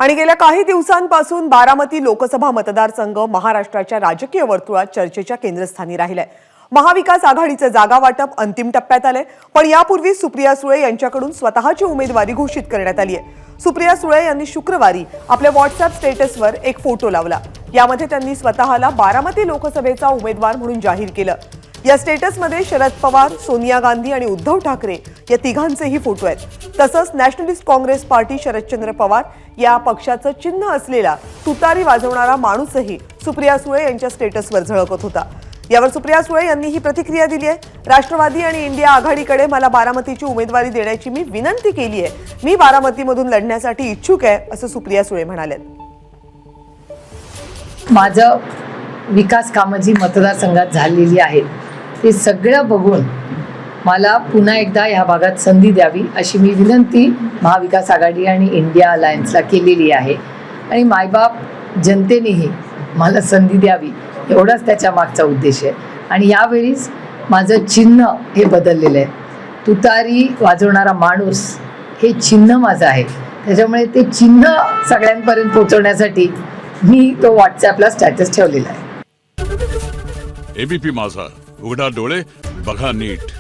आणि गेल्या काही दिवसांपासून बारामती लोकसभा मतदारसंघ महाराष्ट्राच्या राजकीय वर्तुळात चर्चेच्या केंद्रस्थानी राहिलाय। महाविकास आघाडीचे जागा वाटप अंतिम टप्प्यात आले, पण यापूर्वी सुप्रिया सुळे यांच्याकडून स्वतःची उमेदवारी घोषित करण्यात आली आहे। सुप्रिया सुळे यांनी शुक्रवारी आपल्या व्हॉट्सअप स्टेटसवर एक फोटो लावला। यामध्ये त्यांनी स्वतःला बारामती लोकसभेचा उमेदवार म्हणून जाहीर केलं। या स्टेटसमध्ये शरद पवार, सोनिया गांधी आणि उद्धव ठाकरे या तिघांचेही फोटो आहेत। तसंच नॅशनलिस्ट काँग्रेस पार्टी शरदचंद्र पवार या पक्षाचं चिन्ह असलेला तुतारी वाजवणारा माणूसही सुप्रिया सुळे यांच्या स्टेटसवर झळकत होता। यावर सुप्रिया सुळे यांनी ही प्रतिक्रिया दिली आहे। राष्ट्रवादी आणि इंडिया आघाडीकडे मला बारामतीची उमेदवारी देण्याची मी विनंती केली आहे। मी बारामतीमधून लढण्यासाठी इच्छुक आहे, असं सुप्रिया सुळे म्हणाले। माझं विकास कामं जी मतदारसंघात झालेली आहेत ते सगळं बघून मला पुन्हा एकदा ह्या भागात संधी द्यावी अशी मी विनंती महाविकास आघाडी आणि इंडिया अलायन्सला केलेली आहे। आणि मायबाप जनतेनेही मला संधी द्यावी एवढाच त्याच्या मागचा उद्देश आहे। आणि यावेळीच माझं चिन्ह हे बदललेलं आहे। तुतारी वाजवणारा माणूस हे चिन्ह माझं आहे, त्याच्यामुळे ते चिन्ह सगळ्यांपर्यंत पोहोचवण्यासाठी मी तो व्हॉट्सॲपला स्टॅटस ठेवलेला आहे। एबीपी माझा, उघडा डोळे बघा नीट।